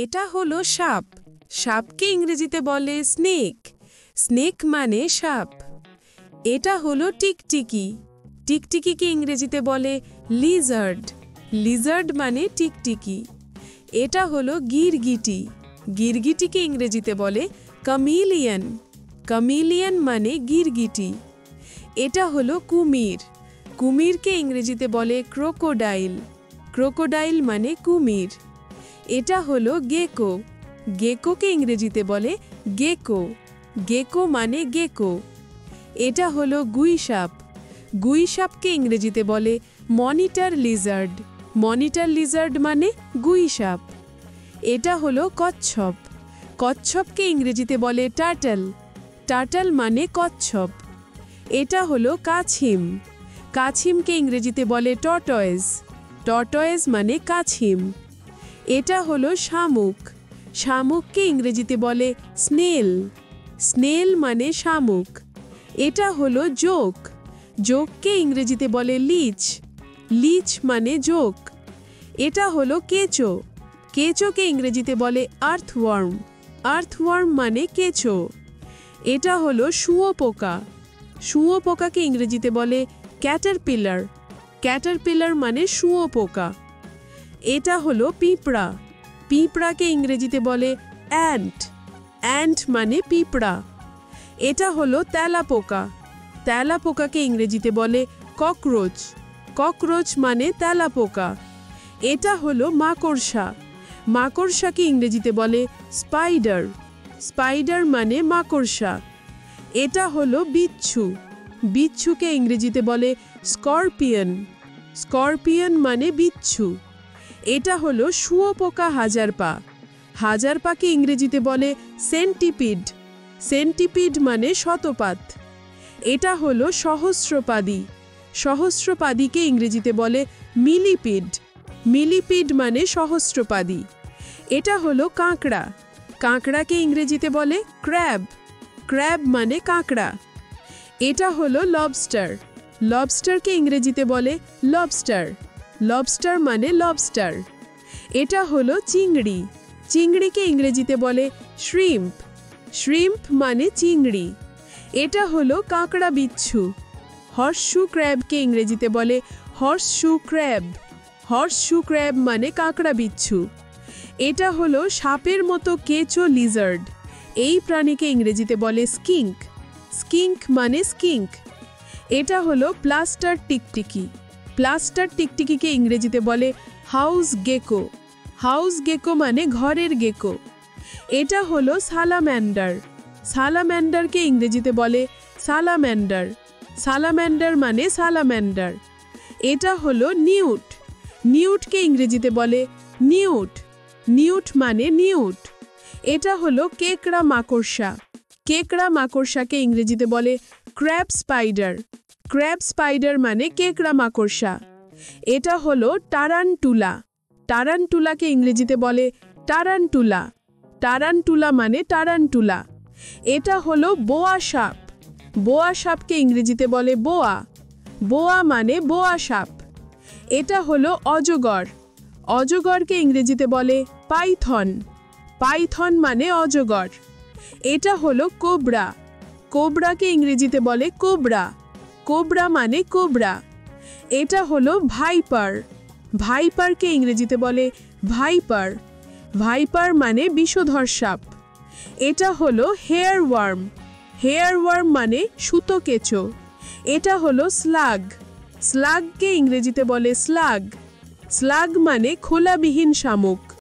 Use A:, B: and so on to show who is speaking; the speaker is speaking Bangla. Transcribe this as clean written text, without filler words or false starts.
A: এটা হলো সাপ। সাপকে ইংরেজিতে বলে স্নেক। স্নেক মানে সাপ। এটা হলো টিকটিকি। টিকটিকিকে ইংরেজিতে বলে লিজার্ড। লিজার্ড মানে টিকটিকি। এটা হলো গিরগিটি। গিরগিটিকে ইংরেজিতে বলে কামিলিয়ন। কামিলিয়ন মানে গিরগিটি। এটা হলো কুমির। কুমিরকে ইংরেজিতে বলে ক্রোকোডাইল। ক্রোকোডাইল মানে কুমির। এটা হলো গেকো। গেকোকে ইংরেজিতে বলে গেকো। গেকো মানে গেকো। এটা হলো গুইসাপ। গুইসাপকে ইংরেজিতে বলে মনিটর লিজার্ড। মনিটর লিজার্ড মানে গুইসাপ। এটা হলো কচ্ছপ। কচ্ছপকে ইংরেজিতে বলে টার্টল। টার্টল মানে কচ্ছপ। এটা হলো কাছিম। কাছিমকে ইংরেজিতে বলে টর্টয়েজ। টর্টয়েজ মানে কাছিম। এটা হলো শামুক। শামুককে ইংরেজিতে বলে স্নেল। স্নেল মানে শামুক। এটা হলো জোক। জোককে ইংরেজিতে বলে লিচ। লিচ মানে জোক। এটা হলো কেঁচো। কেঁচোকে ইংরেজিতে বলে আর্থওয়ার্ম। আর্থওয়ার্ম মানে কেঁচো। এটা হলো শুঁয়োপোকা। শুঁয়োপোকাকে ইংরেজিতে বলে ক্যাটারপিলার। ক্যাটারপিলার মানে শুঁয়োপোকা। এটা হলো পিঁপড়া। পিঁপড়াকে ইংরেজিতে বলে অ্যান্ট। অ্যান্ট মানে পিঁপড়া। এটা হলো তেলাপোকা। তেলাপোকাকে ইংরেজিতে বলে ককরোচ। ককরোচ মানে তেলাপোকা। এটা হলো মাকড়সা। মাকড়সাকে ইংরেজিতে বলে স্পাইডার। স্পাইডার মানে মাকড়সা। এটা হলো বিচ্ছু। বিচ্ছুকে ইংরেজিতে বলে স্করপিয়ন। স্করপিয়ন মানে বিচ্ছু। এটা হলো শুঁয়োপোকা হাজারপা। হাজারপাকে ইংরেজিতে বলে সেন্টিপিড। সেন্টিপিড মানে শতপাত। এটা হলো সহস্রপাদী। সহস্রপাদীকে ইংরেজিতে বলে মিলিপিড। মিলিপিড মানে সহস্রপাদী। এটা হলো কাঁকড়া। কাঁকড়াকে ইংরেজিতে বলে ক্র্যাব। ক্র্যাব মানে কাঁকড়া। এটা হলো লবস্টার। লবস্টারকে ইংরেজিতে বলে লবস্টার। লবস্টার মানে লবস্টার। এটা হলো চিংড়ি। চিংড়িকে ইংরেজিতে বলে শ্রিম্প। শ্রিম্প মানে চিংড়ি। এটা হলো কাঁকড়া বিচ্ছু। হর্সশু ক্র্যাবকে ইংরেজিতে বলে হর্সশু ক্র্যাব। হর্সশু ক্র্যাব মানে কাঁকড়া বিচ্ছু। এটা হলো সাপের মতো কেঁচো লিজার্ড। এই প্রাণীকে ইংরেজিতে বলে স্কিঙ্ক। স্কিঙ্ক মানে স্কিঙ্ক। এটা হলো প্লাস্টার টিকটিকি। প্লাস্টার টিকটিকিকে ইংরেজিতে বলে হাউস গেকো। হাউস গেকো মানে ঘরের গেকো। এটা হলো সালাম্যান্ডার। সালাম্যান্ডারকে ইংরেজিতে বলে সালাম্যান্ডার। সালাম্যান্ডার মানে সালাম্যান্ডার। এটা হলো নিউট। নিউটকে ইংরেজিতে বলে নিউট। নিউট মানে নিউট। এটা হলো কেকড়া মাকড়সা। কেকড়া মাকড়সাকে ইংরেজিতে বলে ক্র্যাব স্পাইডার। ক্র্যাব স্পাইডার মানে কেকড়া মাকড়সা। এটা হলো টারান্টুলা। টারান্টুলাকে ইংরেজিতে বলে টারান্টুলা। টারান্টুলা মানে টারান্টুলা। এটা হলো বোয়া সাপ। বোয়া সাপকে ইংরেজিতে বলে বোয়া। বোয়া মানে বোয়া সাপ। এটা হলো অজগর। অজগরকে ইংরেজিতে বলে পাইথন। পাইথন মানে অজগর। এটা হলো কোবরা। কোবরাকে ইংরেজিতে বলে কোবরা। কোবরা মানে কোবরা। এটা হলো ভাইপার। ভাইপারকে ইংরেজিতে বলে ভাইপার। ভাইপার মানে বিষধর সাপ। এটা হলো হেয়ার ওয়ার্ম। হেয়ার ওয়ার্ম মানে সুতো কেঁচো। এটা হলো স্লাগ। স্লাগকে ইংরেজিতে বলে স্লাগ। স্লাগ মানে খোলাবিহীন শামুক।